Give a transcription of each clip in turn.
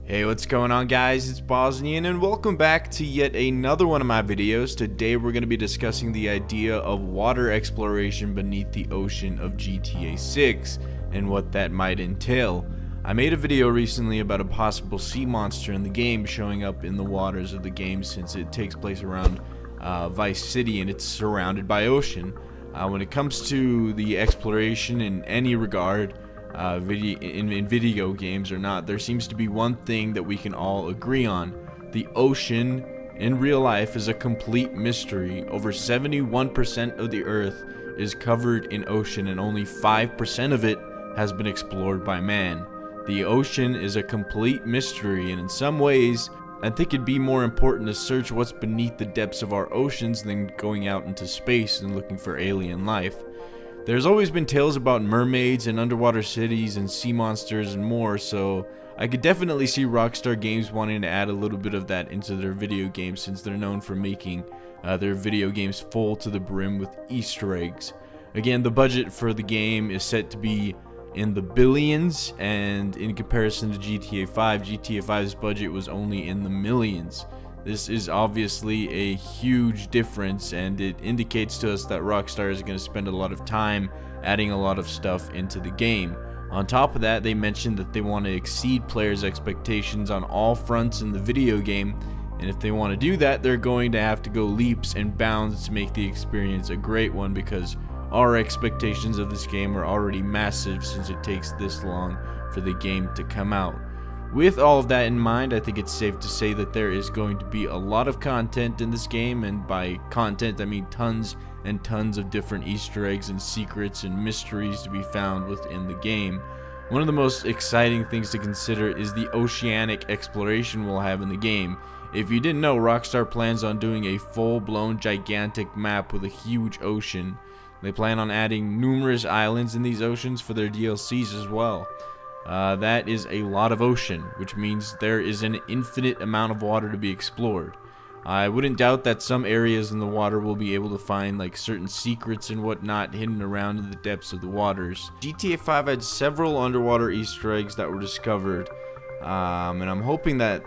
Hey, what's going on, guys? It's Bosnian and welcome back to yet another one of my videos. Today we're going to be discussing the idea of water exploration beneath the ocean of GTA 6 and what that might entail. I made a video recently about a possible sea monster in the game showing up in the waters of the game, since it takes place around Vice City and it's surrounded by ocean. When it comes to the exploration in any regard, in video games or not, there seems to be one thing that we can all agree on. The ocean in real life is a complete mystery. Over 71% of the earth is covered in ocean and only 5% of it has been explored by man. The ocean is a complete mystery, and in some ways I think it'd be more important to search what's beneath the depths of our oceans than going out into space and looking for alien life. There's always been tales about mermaids and underwater cities and sea monsters and more, so I could definitely see Rockstar Games wanting to add a little bit of that into their video games, since they're known for making their video games full to the brim with Easter eggs. Again, the budget for the game is set to be in the billions, and in comparison to GTA 5, GTA 5's budget was only in the millions. This is obviously a huge difference, and it indicates to us that Rockstar is going to spend a lot of time adding a lot of stuff into the game. On top of that, they mentioned that they want to exceed players' expectations on all fronts in the video game, and if they want to do that, they're going to have to go leaps and bounds to make the experience a great one, because our expectations of this game are already massive since it takes this long for the game to come out. With all of that in mind, I think it's safe to say that there is going to be a lot of content in this game, and by content I mean tons and tons of different Easter eggs and secrets and mysteries to be found within the game. One of the most exciting things to consider is the oceanic exploration we'll have in the game. If you didn't know, Rockstar plans on doing a full-blown gigantic map with a huge ocean. They plan on adding numerous islands in these oceans for their DLCs as well. That is a lot of ocean, which means there is an infinite amount of water to be explored. I wouldn't doubt that some areas in the water will be able to find like certain secrets and whatnot hidden around in the depths of the waters. GTA 5 had several underwater Easter eggs that were discovered, and I'm hoping that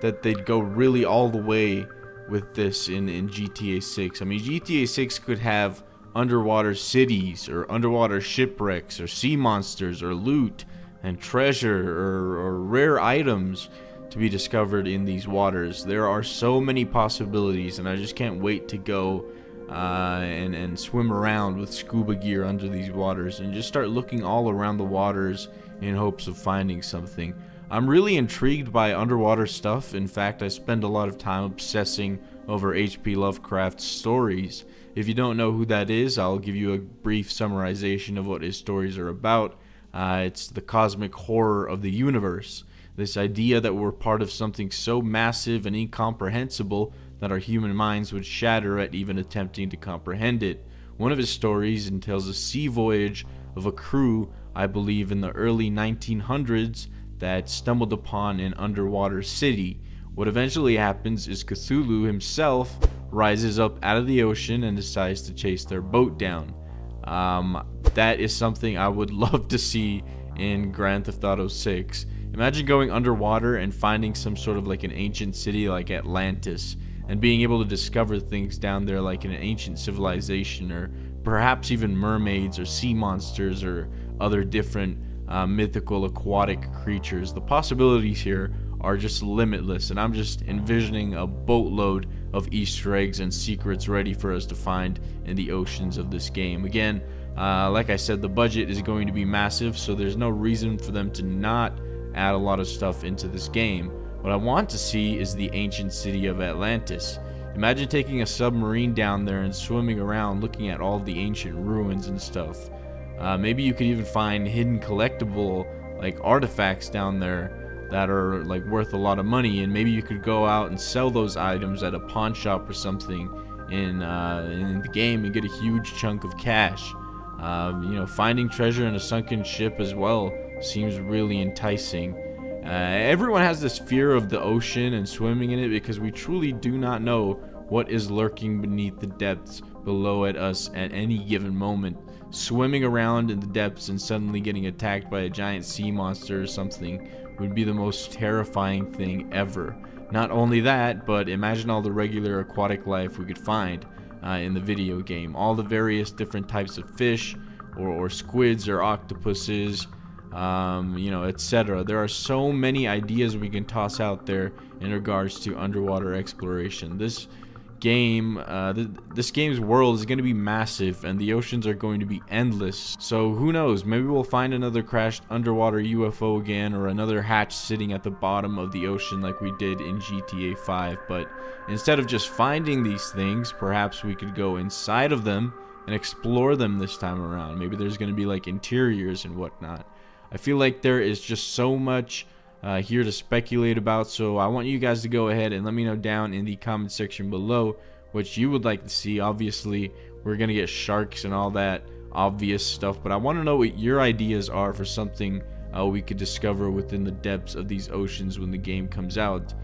they'd go really all the way with this in GTA 6. I mean, GTA 6 could have underwater cities or underwater shipwrecks or sea monsters or loot and treasure or rare items to be discovered in these waters. There are so many possibilities, and I just can't wait to go and swim around with scuba gear under these waters and just start looking all around the waters in hopes of finding something. I'm really intrigued by underwater stuff. In fact, I spend a lot of time obsessing over H.P. Lovecraft's stories. If you don't know who that is, I'll give you a brief summarization of what his stories are about. It's the cosmic horror of the universe. This idea that we're part of something so massive and incomprehensible that our human minds would shatter at even attempting to comprehend it. One of his stories entails a sea voyage of a crew, I believe in the early 1900s, that stumbled upon an underwater city. What eventually happens is Cthulhu himself rises up out of the ocean and decides to chase their boat down. That is something I would love to see in Grand Theft Auto 6. Imagine going underwater and finding some sort of like an ancient city like Atlantis, and being able to discover things down there like an ancient civilization, or perhaps even mermaids or sea monsters or other different mythical aquatic creatures. The possibilities here are just limitless, and I'm just envisioning a boatload of Easter eggs and secrets ready for us to find in the oceans of this game. Again, like I said, the budget is going to be massive, so there's no reason for them to not add a lot of stuff into this game. What I want to see is the ancient city of Atlantis. Imagine taking a submarine down there and swimming around looking at all of the ancient ruins and stuff. Maybe you could even find hidden collectible like artifacts down there that are like worth a lot of money, and maybe you could go out and sell those items at a pawn shop or something in the game and get a huge chunk of cash. You know, finding treasure in a sunken ship as well seems really enticing. Everyone has this fear of the ocean and swimming in it because we truly do not know what is lurking beneath the depths below at us at any given moment. Swimming around in the depths and suddenly getting attacked by a giant sea monster or something would be the most terrifying thing ever. Not only that, but imagine all the regular aquatic life we could find in the video game. All the various different types of fish, or squids, or octopuses, you know, etc. There are so many ideas we can toss out there in regards to underwater exploration. This game, this game's world is going to be massive, and the oceans are going to be endless. So who knows, maybe we'll find another crashed underwater UFO again, or another hatch sitting at the bottom of the ocean like we did in GTA 5. But instead of just finding these things, perhaps we could go inside of them and explore them this time around. Maybe there's going to be like interiors and whatnot. I feel like there is just so much here to speculate about, so I want you guys to go ahead and let me know down in the comment section below what you would like to see. Obviously, we're gonna get sharks and all that obvious stuff, but I want to know what your ideas are for something we could discover within the depths of these oceans when the game comes out.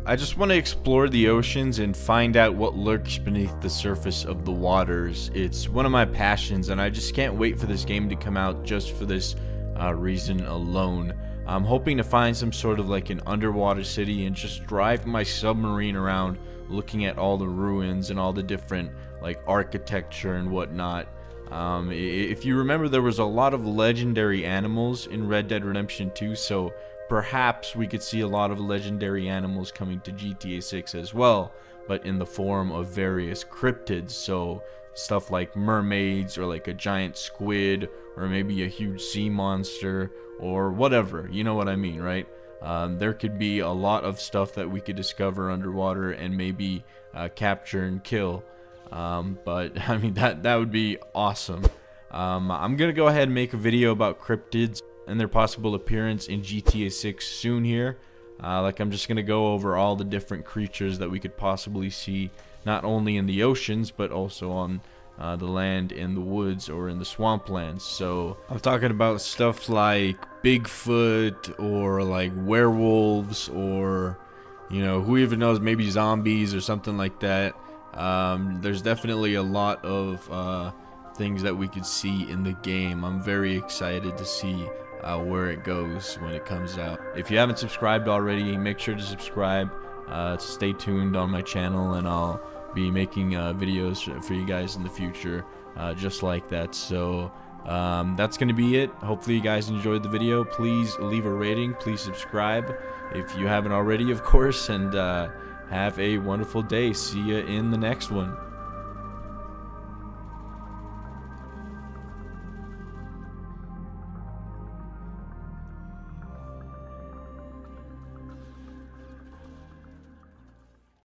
I just want to explore the oceans and find out what lurks beneath the surface of the waters. It's one of my passions, and I just can't wait for this game to come out just for this reason alone. I'm hoping to find some sort of like an underwater city and just drive my submarine around looking at all the ruins and all the different like architecture and whatnot. If you remember, there was a lot of legendary animals in Red Dead Redemption 2, so perhaps we could see a lot of legendary animals coming to GTA 6 as well, but in the form of various cryptids. So stuff like mermaids, or like a giant squid, or maybe a huge sea monster, or whatever, you know what I mean, right? There could be a lot of stuff that we could discover underwater and maybe capture and kill. But I mean, that would be awesome. I'm gonna go ahead and make a video about cryptids and their possible appearance in GTA 6 soon here. Like, I'm just gonna go over all the different creatures that we could possibly see, not only in the oceans but also on the land, in the woods, or in the swamplands. So I'm talking about stuff like Bigfoot, or like werewolves, or, you know, who even knows, maybe zombies or something like that. There's definitely a lot of things that we could see in the game. I'm very excited to see where it goes when it comes out. If you haven't subscribed already, make sure to subscribe. Stay tuned on my channel, and I'll be making videos for you guys in the future just like that. So that's gonna be it. Hopefully you guys enjoyed the video. Please leave a rating, please subscribe if you haven't already, of course, and have a wonderful day. See ya in the next one.